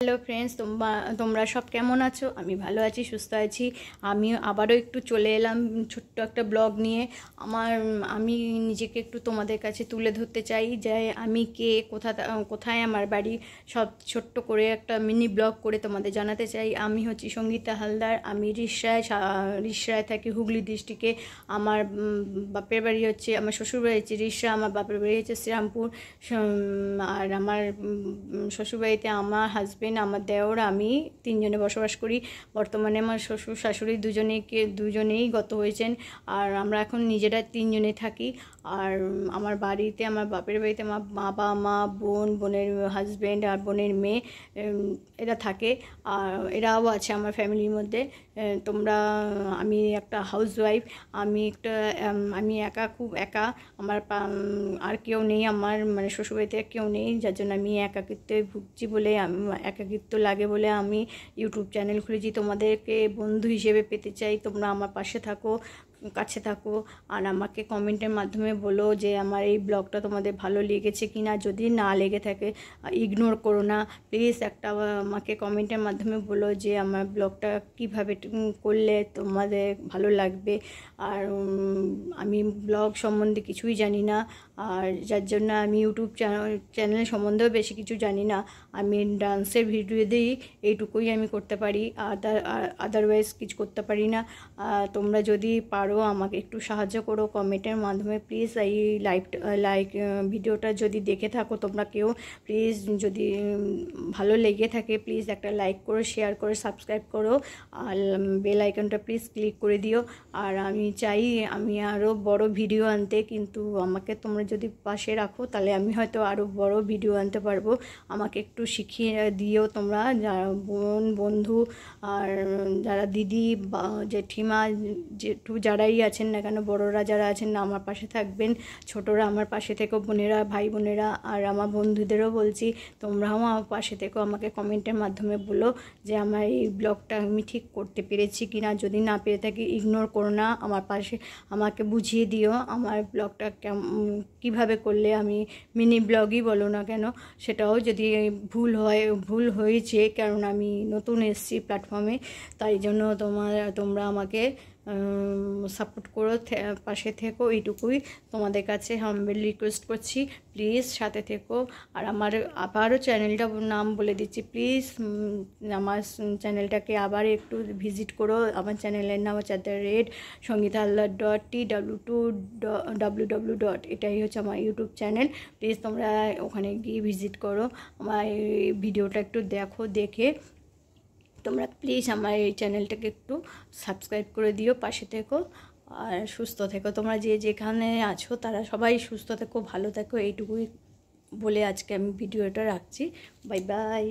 Hello friends, তোমরা সব কেমন আছো? আমি ভালো আছি, সুস্থ আছি। আমি আবারও একটু চলে এলাম ছোট্ট একটা ব্লগ নিয়ে। আমি নিজেকে একটু তোমাদের কাছে তুলে ধরতে চাই যে আমি কে, কোথায় আমার বাড়ি, সব ছোট্ট করে একটা মিনি ব্লগ করে তোমাদের জানাতে চাই। আমি হচ্ছি সঙ্গীতা হালদার। আমি রিষড়ায় থাকি, হুগলি ডিস্ট্রিক্টে। আমার বাপের বাড়ি হচ্ছে, আমার শ্বশুরবাড়ি হচ্ছে রিষড়া, আমার বাপের বাড়ি হচ্ছে শ্রীরামপুর। আর আমার শ্বশুরবাড়িতে আমার হাজব্যান্ড, আমার দেওর, আমি তিনজনে বসবাস করি। বর্তমানে আমার শ্বশুর শাশুড়ি দুজনেই গত হয়েছেন, আর আমরা এখন নিজেরা তিনজনে থাকি। আর আমার বাড়িতে, আমার বাপের বাড়িতে আমার বাবা মা, বোনের হাজব্যান্ড আর বোনের মেয়ে, এরা থাকে। আর এরাও আছে আমার ফ্যামিলির মধ্যে। আমি একটা হাউসওয়াইফ। আমি একা, খুব একা। আমার আর কেউ নেই, আমার মানে শ্বশুরবাড়িতে কেউ নেই, যার জন্য আমি একাকিত্বে ভুগছি বলে, একাকিত্ব লাগে বলে আমি ইউটিউব চ্যানেল খুলেছি। তোমাদেরকে বন্ধু হিসেবে পেতে চাই, তোমরা আমার পাশে থাকো, কাছে থাকো। আর আমাকে কমেন্টের মাধ্যমে বলো যে আমার এই ব্লগটা তোমাদের ভালো লেগেছে কি না। যদি না লেগে থাকে ইগনোর করো না প্লিজ, আমাকে কমেন্টের মাধ্যমে বলো যে আমার ব্লগটা কিভাবে করলে তোমাদের ভালো লাগবে। আর আমি ব্লগ সম্বন্ধে কিছুই জানি না, আর যার জন্য আমি ইউটিউব চ্যানেল সম্বন্ধেও বেশি কিছু জানি না। আমি ডান্সের ভিডিও দিই, এইটুকুই আমি করতে পারি, আদারওয়াইজ কিছু করতে পারি না। তোমরা যদি পারো আমাকে একটু সাহায্য করো কমেন্টের মাধ্যমে প্লিজ। এই ভিডিওটা যদি দেখে থাকো তোমরা কেউ, প্লিজ যদি ভালো লেগে থাকে প্লিজ একটা লাইক করো, শেয়ার করো, সাবস্ক্রাইব করো, আর বেল আইকনটা প্লিজ ক্লিক করে দিও। আর আমি চাই আমি আরও বড় ভিডিও আনতে, কিন্তু আমাকে তোমরা যদি পাশে রাখো তাহলে আমি হয়তো আরও বড় ভিডিও আনতে পারবো। আমাকে একটু শিখিয়ে দিও তোমরা, যারা বন্ধু আর যারা দিদি বা জেঠিমা জেঠু যারাই আছেন না কেন, বড়রা যারা আছেন না আমার পাশে থাকবেন, ছোটরা আমার পাশে থেকো, বোনেরা, ভাই বোনেরা। আর আমার বন্ধুদেরও বলছি তোমরাও আমার পাশে থেকো। আমাকে কমেন্টের মাধ্যমে বলো যে আমার এই ব্লগটা আমি ঠিক করতে পেরেছি কি না। যদি না পেরে থাকি ইগনোর করো না, আমার পাশে আমাকে বুঝিয়ে দিও আমার ব্লগটা কীভাবে করলে, আমি মিনি ব্লগই বলো না কেন, সেটাও যদি ভুল হয়েছে, কারণ আমি নতুন এসেছি প্ল্যাটফর্মে, তাই জন্য তোমরা আমাকে সাপোর্ট করো, পাশে থেকো, এইটুকুই তোমাদের কাছে হাম্বল রিকোয়েস্ট করছি। প্লিজ সাথে থেকো। আর আমার আবারও চ্যানেলটার নাম বলে দিচ্ছি, প্লিজ আমার চ্যানেলটাকে আবার একটু ভিজিট করো। আমার চ্যানেলের নাম হচ্ছে @TWW2WW. এটাই হচ্ছে আমার ইউটিউব চ্যানেল। প্লিজ তোমরা ওখানে গিয়ে ভিজিট করো, আমার এই ভিডিওটা একটু দেখে তোমরা প্লিজ আমার এই চ্যানেলটাকে একটু সাবস্ক্রাইব করে দিও, পাশে থেকো আর সুস্থ থেকো। তোমরা যেখানে আছো তারা সবাই সুস্থ থেকো, ভালো থেকো, এইটুকুই বলে আজকে আমি ভিডিওটা রাখছি। Bye bye.